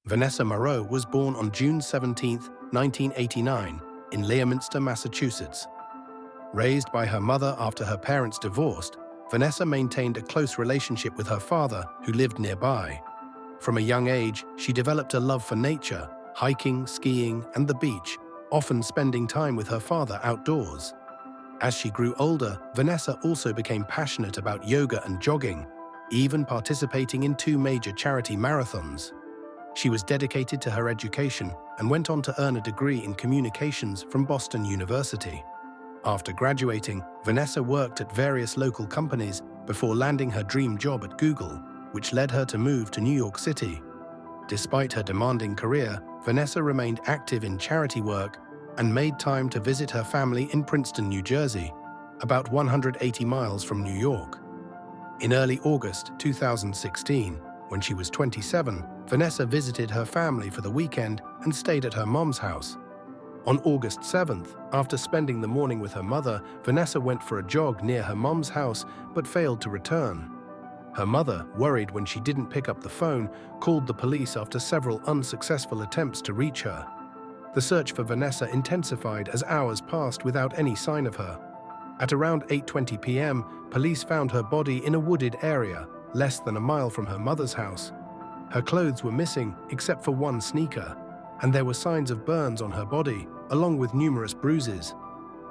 Vanessa Maro was born on June 17, 1989, in Leominster, Massachusetts. Raised by her mother after her parents divorced, Vanessa maintained a close relationship with her father, who lived nearby. From a young age, she developed a love for nature, hiking, skiing, and the beach, often spending time with her father outdoors. As she grew older, Vanessa also became passionate about yoga and jogging, even participating in 2 major charity marathons. She was dedicated to her education and went on to earn a degree in communications from Boston University. After graduating, Vanessa worked at various local companies before landing her dream job at Google, which led her to move to New York City. Despite her demanding career, Vanessa remained active in charity work and made time to visit her family in Princeton, New Jersey, about 180 miles from New York. In early August 2016, when she was 27, Vanessa visited her family for the weekend and stayed at her mom's house. On August 7th, after spending the morning with her mother, Vanessa went for a jog near her mom's house but failed to return. Her mother, worried when she didn't pick up the phone, called the police after several unsuccessful attempts to reach her. The search for Vanessa intensified as hours passed without any sign of her. At around 8:20 p.m., police found her body in a wooded area, less than a mile from her mother's house. Her clothes were missing except for one sneaker, and there were signs of burns on her body, along with numerous bruises.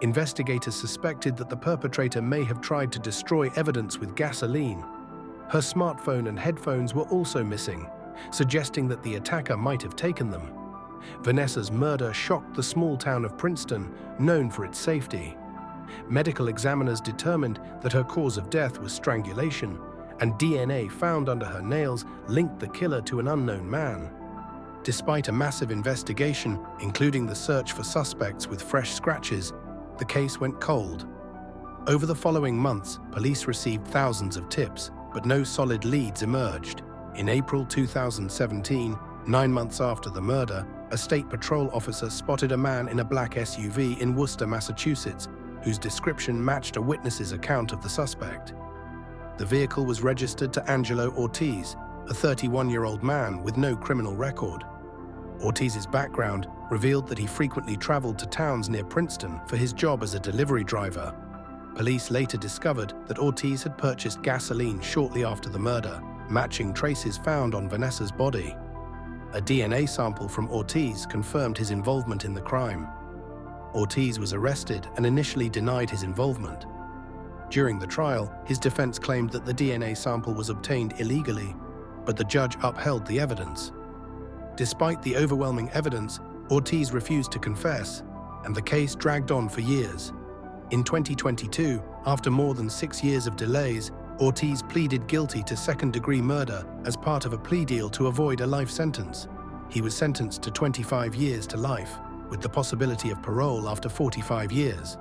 Investigators suspected that the perpetrator may have tried to destroy evidence with gasoline. Her smartphone and headphones were also missing, suggesting that the attacker might have taken them. Vanessa's murder shocked the small town of Princeton, known for its safety. Medical examiners determined that her cause of death was strangulation, and DNA found under her nails linked the killer to an unknown man. Despite a massive investigation, including the search for suspects with fresh scratches, the case went cold. Over the following months, police received thousands of tips, but no solid leads emerged. In April 2017, 9 months after the murder, a state patrol officer spotted a man in a black SUV in Worcester, Massachusetts, whose description matched a witness's account of the suspect. The vehicle was registered to Angelo Ortiz, a 31-year-old man with no criminal record. Ortiz's background revealed that he frequently traveled to towns near Princeton for his job as a delivery driver. Police later discovered that Ortiz had purchased gasoline shortly after the murder, matching traces found on Vanessa's body. A DNA sample from Ortiz confirmed his involvement in the crime. Ortiz was arrested and initially denied his involvement. During the trial, his defense claimed that the DNA sample was obtained illegally, but the judge upheld the evidence. Despite the overwhelming evidence, Ortiz refused to confess, and the case dragged on for years. In 2022, after more than 6 years of delays, Ortiz pleaded guilty to second-degree murder as part of a plea deal to avoid a life sentence. He was sentenced to 25 years to life, with the possibility of parole after 45 years.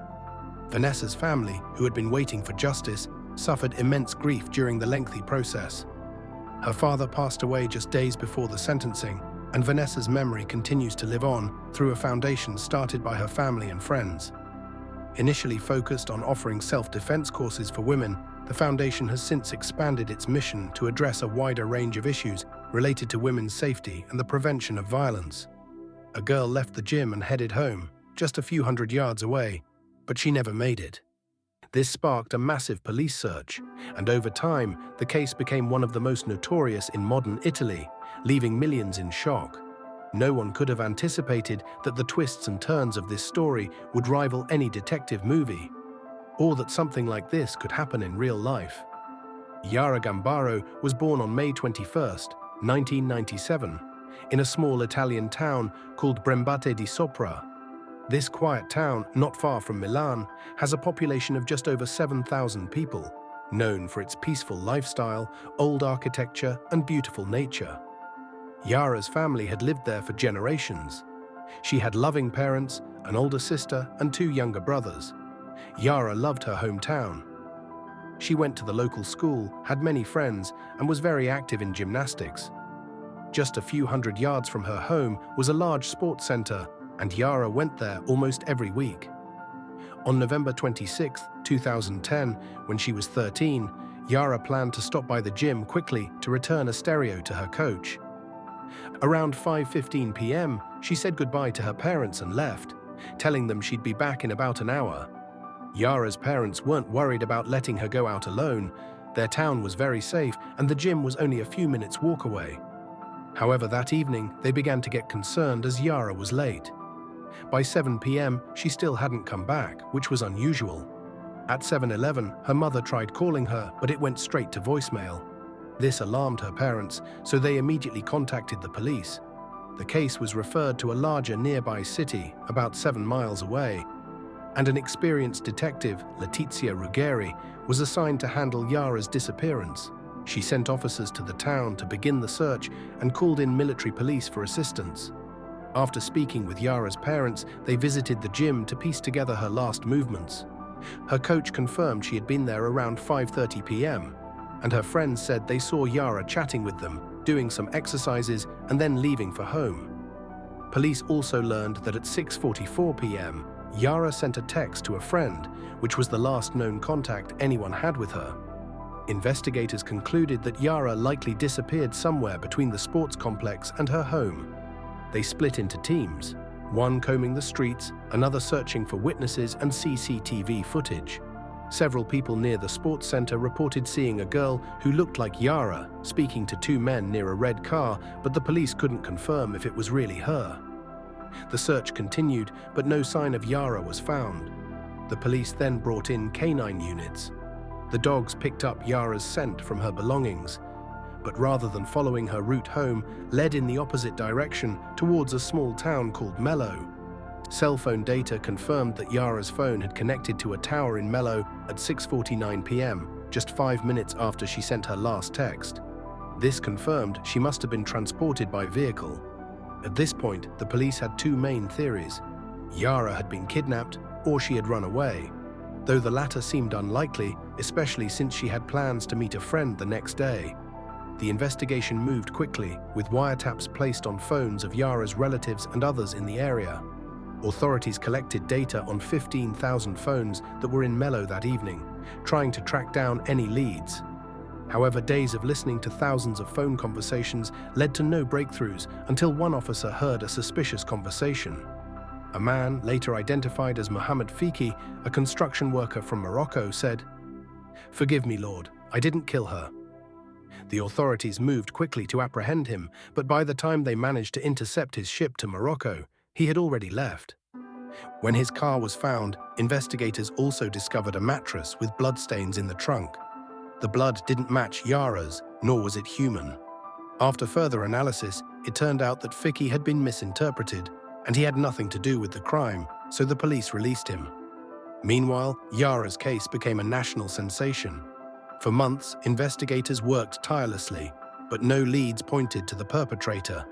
Vanessa's family, who had been waiting for justice, suffered immense grief during the lengthy process. Her father passed away just days before the sentencing, and Vanessa's memory continues to live on through a foundation started by her family and friends. Initially focused on offering self-defense courses for women, the foundation has since expanded its mission to address a wider range of issues related to women's safety and the prevention of violence. A girl left the gym and headed home, just a few hundred yards away, but she never made it. This sparked a massive police search, and over time, the case became one of the most notorious in modern Italy, leaving millions in shock. No one could have anticipated that the twists and turns of this story would rival any detective movie, or that something like this could happen in real life. Yara Gambaro was born on May 21, 1997, in a small Italian town called Brembate di Sopra. This quiet town, not far from Milan, has a population of just over 7,000 people, known for its peaceful lifestyle, old architecture, and beautiful nature. Yara's family had lived there for generations. She had loving parents, an older sister, and 2 younger brothers. Yara loved her hometown. She went to the local school, had many friends, and was very active in gymnastics. Just a few hundred yards from her home was a large sports center, and Yara went there almost every week. On November 26, 2010, when she was 13, Yara planned to stop by the gym quickly to return a stereo to her coach. Around 5:15 p.m., she said goodbye to her parents and left, telling them she'd be back in about an hour. Yara's parents weren't worried about letting her go out alone. Their town was very safe and the gym was only a few minutes' walk away. However, that evening, they began to get concerned as Yara was late. By 7 p.m., she still hadn't come back, which was unusual. At 7:11, her mother tried calling her, but it went straight to voicemail. This alarmed her parents, so they immediately contacted the police. The case was referred to a larger nearby city, about 7 miles away, and an experienced detective, Letizia Ruggeri, was assigned to handle Yara's disappearance. She sent officers to the town to begin the search and called in military police for assistance. After speaking with Yara's parents, they visited the gym to piece together her last movements. Her coach confirmed she had been there around 5:30 p.m., and her friends said they saw Yara chatting with them, doing some exercises, and then leaving for home. Police also learned that at 6:44 p.m., Yara sent a text to a friend, which was the last known contact anyone had with her. Investigators concluded that Yara likely disappeared somewhere between the sports complex and her home. They split into teams, one combing the streets, another searching for witnesses and CCTV footage. Several people near the sports center reported seeing a girl who looked like Yara speaking to 2 men near a red car, but the police couldn't confirm if it was really her. The search continued, but no sign of Yara was found. The police then brought in canine units. The dogs picked up Yara's scent from her belongings, but rather than following her route home, led in the opposite direction towards a small town called Mello. Cell phone data confirmed that Yara's phone had connected to a tower in Mello at 6:49 p.m., just 5 minutes after she sent her last text. This confirmed she must have been transported by vehicle. At this point, the police had 2 main theories. Yara had been kidnapped or she had run away, though the latter seemed unlikely, especially since she had plans to meet a friend the next day. The investigation moved quickly, with wiretaps placed on phones of Yara's relatives and others in the area. Authorities collected data on 15,000 phones that were in Mello that evening, trying to track down any leads. However, days of listening to thousands of phone conversations led to no breakthroughs until one officer heard a suspicious conversation. A man, later identified as Mohammed Fiki, a construction worker from Morocco, said, "Forgive me, Lord, I didn't kill her." The authorities moved quickly to apprehend him, but by the time they managed to intercept his ship to Morocco, he had already left. When his car was found, investigators also discovered a mattress with bloodstains in the trunk. The blood didn't match Yara's, nor was it human. After further analysis, it turned out that Fiki had been misinterpreted, and he had nothing to do with the crime, so the police released him. Meanwhile, Yara's case became a national sensation. For months, investigators worked tirelessly, but no leads pointed to the perpetrator.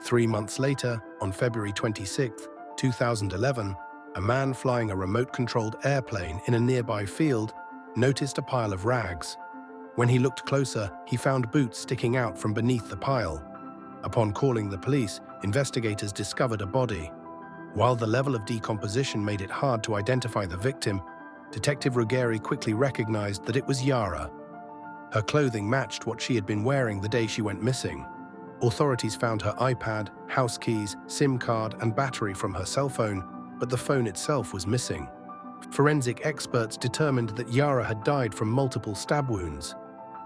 3 months later, on February 26, 2011, a man flying a remote-controlled airplane in a nearby field noticed a pile of rags. When he looked closer, he found boots sticking out from beneath the pile. Upon calling the police, investigators discovered a body. While the level of decomposition made it hard to identify the victim, Detective Ruggeri quickly recognized that it was Yara. Her clothing matched what she had been wearing the day she went missing. Authorities found her iPad, house keys, SIM card, and battery from her cell phone, but the phone itself was missing. Forensic experts determined that Yara had died from multiple stab wounds.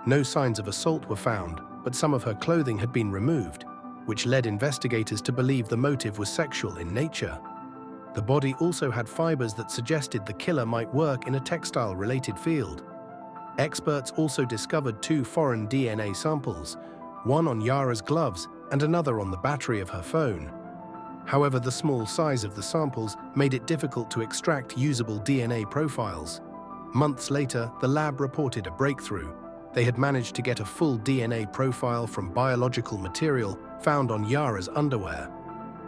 No signs of assault were found, but some of her clothing had been removed, which led investigators to believe the motive was sexual in nature. The body also had fibers that suggested the killer might work in a textile-related field. Experts also discovered 2 foreign DNA samples, one on Yara's gloves and another on the battery of her phone. However, the small size of the samples made it difficult to extract usable DNA profiles. Months later, the lab reported a breakthrough. They had managed to get a full DNA profile from biological material found on Yara's underwear.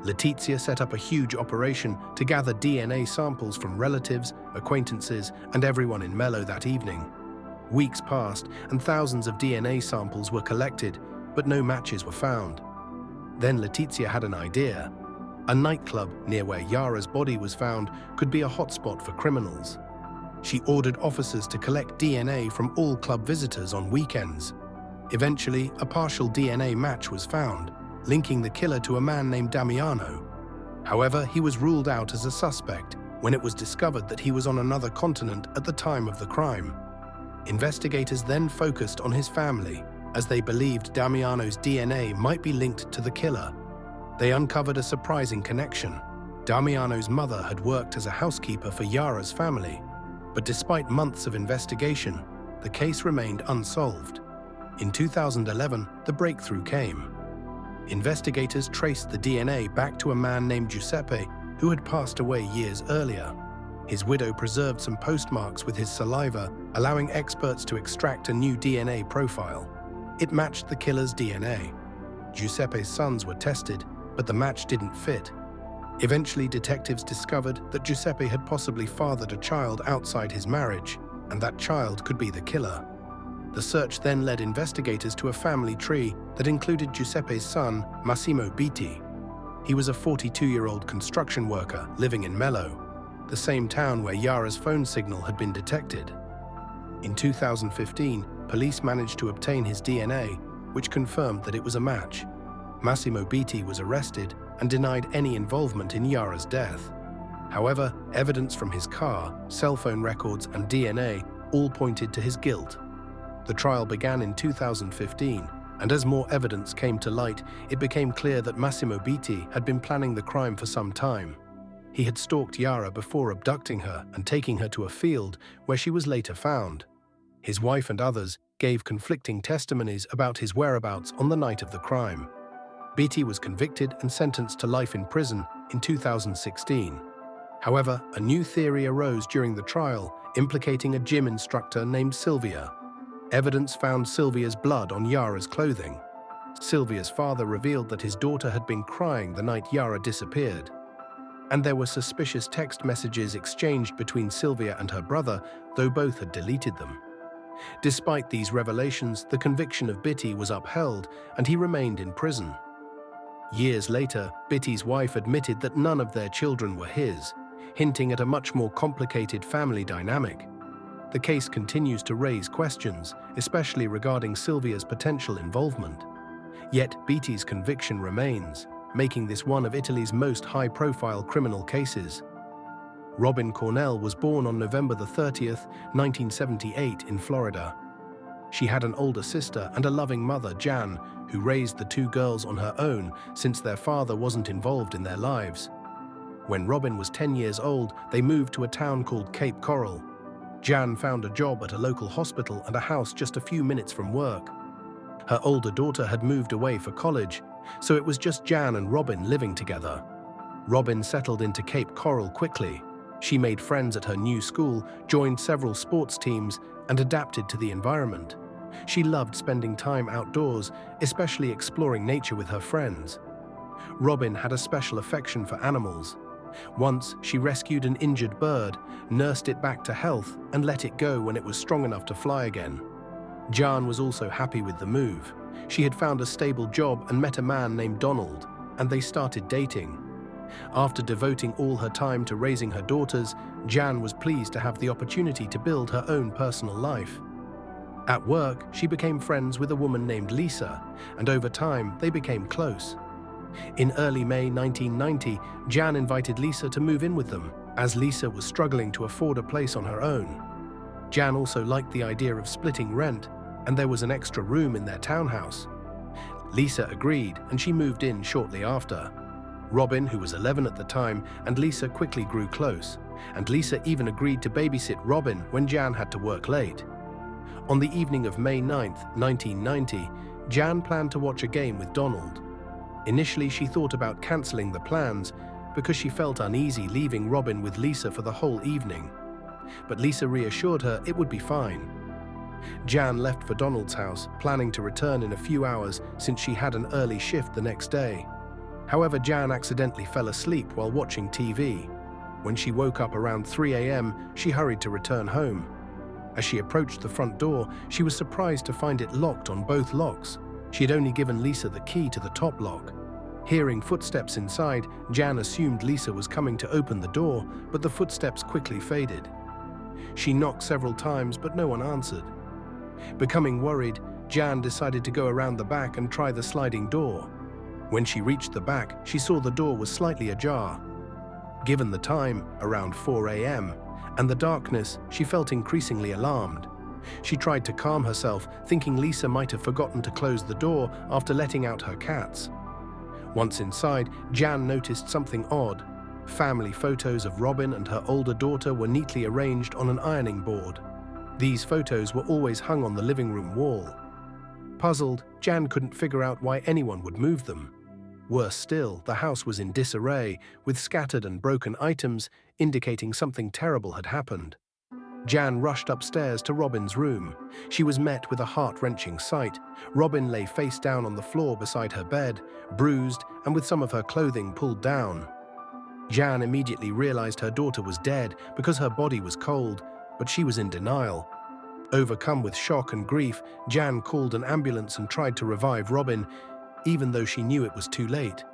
Letizia set up a huge operation to gather DNA samples from relatives, acquaintances, and everyone in Mello that evening. Weeks passed, and thousands of DNA samples were collected, but no matches were found. Then Letizia had an idea. A nightclub near where Yara's body was found could be a hotspot for criminals. She ordered officers to collect DNA from all club visitors on weekends. Eventually, a partial DNA match was found. linking the killer to a man named Damiano. However, he was ruled out as a suspect when it was discovered that he was on another continent at the time of the crime. Investigators then focused on his family, as they believed Damiano's DNA might be linked to the killer. They uncovered a surprising connection. Damiano's mother had worked as a housekeeper for Yara's family, but despite months of investigation, the case remained unsolved. In 2011, the breakthrough came. Investigators traced the DNA back to a man named Giuseppe who had passed away years earlier. His widow preserved some postmarks with his saliva, allowing experts to extract a new DNA profile. It matched the killer's DNA. Giuseppe's sons were tested, but the match didn't fit. Eventually, detectives discovered that Giuseppe had possibly fathered a child outside his marriage, and that child could be the killer. The search then led investigators to a family tree that included Giuseppe's son, Massimo Betti. He was a 42-year-old construction worker living in Mello, the same town where Yara's phone signal had been detected. In 2015, police managed to obtain his DNA, which confirmed that it was a match. Massimo Betti was arrested and denied any involvement in Yara's death. However, evidence from his car, cell phone records, and DNA all pointed to his guilt. The trial began in 2015, and as more evidence came to light, it became clear that Massimo Betti had been planning the crime for some time. He had stalked Yara before abducting her and taking her to a field where she was later found. His wife and others gave conflicting testimonies about his whereabouts on the night of the crime. Betti was convicted and sentenced to life in prison in 2016. However, a new theory arose during the trial, implicating a gym instructor named Sylvia. Evidence found Sylvia's blood on Yara's clothing. Sylvia's father revealed that his daughter had been crying the night Yara disappeared. And there were suspicious text messages exchanged between Sylvia and her brother, though both had deleted them. Despite these revelations, the conviction of Betti was upheld and he remained in prison. Years later, Betti's wife admitted that none of their children were his, hinting at a much more complicated family dynamic. The case continues to raise questions, especially regarding Sylvia's potential involvement. Yet Betti's conviction remains, making this one of Italy's most high-profile criminal cases. Robin Cornell was born on November 30th, 1978 in Florida. She had an older sister and a loving mother, Jan, who raised the two girls on her own since their father wasn't involved in their lives. When Robin was 10 years old, they moved to a town called Cape Coral. Jan found a job at a local hospital and a house just a few minutes from work. Her older daughter had moved away for college, so it was just Jan and Robin living together. Robin settled into Cape Coral quickly. She made friends at her new school, joined several sports teams, and adapted to the environment. She loved spending time outdoors, especially exploring nature with her friends. Robin had a special affection for animals. Once, she rescued an injured bird, nursed it back to health, and let it go when it was strong enough to fly again. Jan was also happy with the move. She had found a stable job and met a man named Donald, and they started dating. After devoting all her time to raising her daughters, Jan was pleased to have the opportunity to build her own personal life. At work, she became friends with a woman named Lisa, and over time, they became close. In early May 1990, Jan invited Lisa to move in with them, as Lisa was struggling to afford a place on her own. Jan also liked the idea of splitting rent, and there was an extra room in their townhouse. Lisa agreed, and she moved in shortly after. Robin, who was 11 at the time, and Lisa quickly grew close, and Lisa even agreed to babysit Robin when Jan had to work late. On the evening of May 9, 1990, Jan planned to watch a game with Donald. Initially, she thought about cancelling the plans because she felt uneasy leaving Robin with Lisa for the whole evening. But Lisa reassured her it would be fine. Jan left for Donald's house, planning to return in a few hours since she had an early shift the next day. However, Jan accidentally fell asleep while watching TV. When she woke up around 3 a.m., she hurried to return home. As she approached the front door, she was surprised to find it locked on both locks. She had only given Lisa the key to the top lock. Hearing footsteps inside, Jan assumed Lisa was coming to open the door, but the footsteps quickly faded. She knocked several times, but no one answered. Becoming worried, Jan decided to go around the back and try the sliding door. When she reached the back, she saw the door was slightly ajar. Given the time, around 4 a.m., and the darkness, she felt increasingly alarmed. She tried to calm herself, thinking Lisa might have forgotten to close the door after letting out her cats. Once inside, Jan noticed something odd. Family photos of Robin and her older daughter were neatly arranged on an ironing board. These photos were always hung on the living room wall. Puzzled, Jan couldn't figure out why anyone would move them. Worse still, the house was in disarray, with scattered and broken items indicating something terrible had happened. Jan rushed upstairs to Robin's room. She was met with a heart-wrenching sight. Robin lay face down on the floor beside her bed, bruised and with some of her clothing pulled down. Jan immediately realized her daughter was dead because her body was cold, but she was in denial. Overcome with shock and grief, Jan called an ambulance and tried to revive Robin, even though she knew it was too late.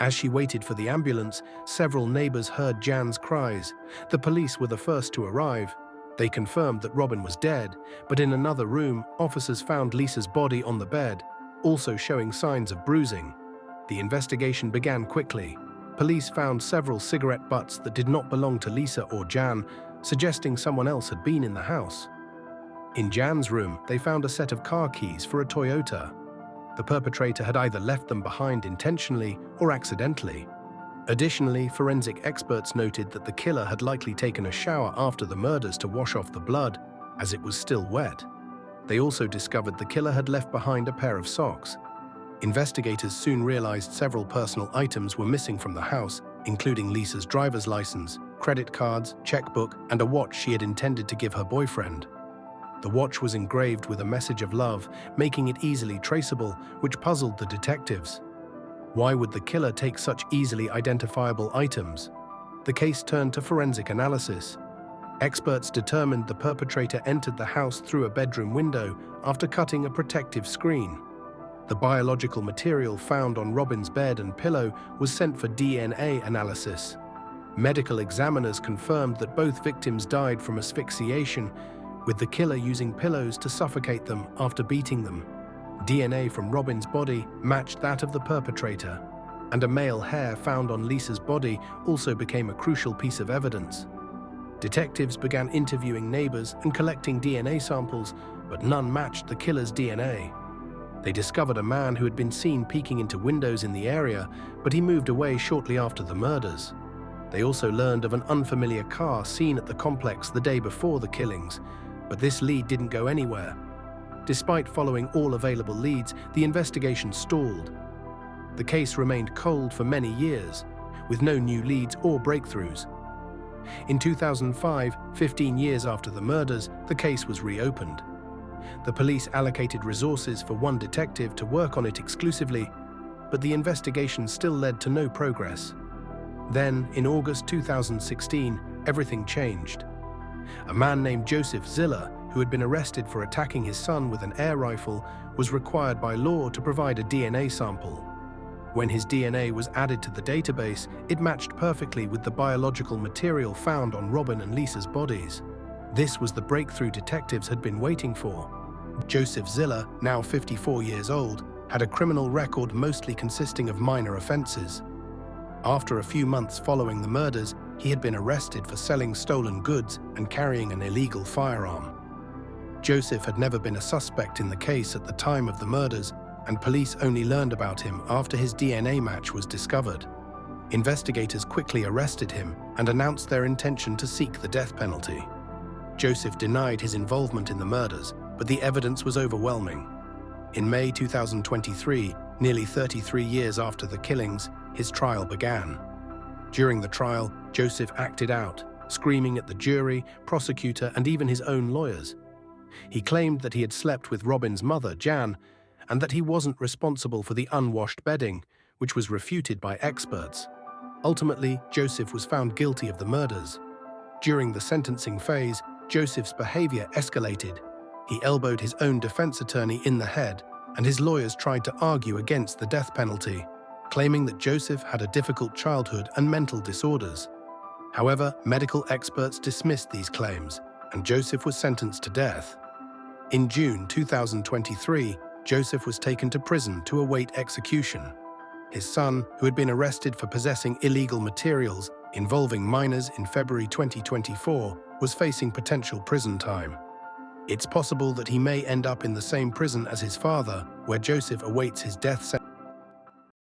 As she waited for the ambulance, several neighbors heard Jan's cries. The police were the first to arrive. They confirmed that Robin was dead, but in another room, officers found Lisa's body on the bed, also showing signs of bruising. The investigation began quickly. Police found several cigarette butts that did not belong to Lisa or Jan, suggesting someone else had been in the house. In Jan's room, they found a set of car keys for a Toyota. The perpetrator had either left them behind intentionally or accidentally. Additionally, forensic experts noted that the killer had likely taken a shower after the murders to wash off the blood, as it was still wet. They also discovered the killer had left behind a pair of socks. Investigators soon realized several personal items were missing from the house, including Lisa's driver's license, credit cards, checkbook, and a watch she had intended to give her boyfriend. The watch was engraved with a message of love, making it easily traceable, which puzzled the detectives. Why would the killer take such easily identifiable items? The case turned to forensic analysis. Experts determined the perpetrator entered the house through a bedroom window after cutting a protective screen. The biological material found on Robin's bed and pillow was sent for DNA analysis. Medical examiners confirmed that both victims died from asphyxiation, with the killer using pillows to suffocate them after beating them. DNA from Robin's body matched that of the perpetrator, and a male hair found on Lisa's body also became a crucial piece of evidence. Detectives began interviewing neighbors and collecting DNA samples, but none matched the killer's DNA. They discovered a man who had been seen peeking into windows in the area, but he moved away shortly after the murders. They also learned of an unfamiliar car seen at the complex the day before the killings, but this lead didn't go anywhere. Despite following all available leads, the investigation stalled. The case remained cold for many years, with no new leads or breakthroughs. In 2005, 15 years after the murders, the case was reopened. The police allocated resources for one detective to work on it exclusively, but the investigation still led to no progress. Then, in August 2016, everything changed. A man named Joseph Ziller, who had been arrested for attacking his son with an air rifle, was required by law to provide a DNA sample. When his DNA was added to the database, it matched perfectly with the biological material found on Robin and Lisa's bodies. This was the breakthrough detectives had been waiting for. Joseph Ziller, now 54 years old, had a criminal record mostly consisting of minor offenses. After a few months following the murders, he had been arrested for selling stolen goods and carrying an illegal firearm. Joseph had never been a suspect in the case at the time of the murders, and police only learned about him after his DNA match was discovered. Investigators quickly arrested him and announced their intention to seek the death penalty. Joseph denied his involvement in the murders, but the evidence was overwhelming. In May 2023, nearly 33 years after the killings, his trial began. During the trial, Joseph acted out, screaming at the jury, prosecutor, and even his own lawyers. He claimed that he had slept with Robin's mother, Jan, and that he wasn't responsible for the unwashed bedding, which was refuted by experts. Ultimately, Joseph was found guilty of the murders. During the sentencing phase, Joseph's behavior escalated. He elbowed his own defense attorney in the head, and his lawyers tried to argue against the death penalty, claiming that Joseph had a difficult childhood and mental disorders. However, medical experts dismissed these claims, and Joseph was sentenced to death. In June 2023, Joseph was taken to prison to await execution. His son, who had been arrested for possessing illegal materials involving minors in February 2024, was facing potential prison time. It's possible that he may end up in the same prison as his father, where Joseph awaits his death sentence.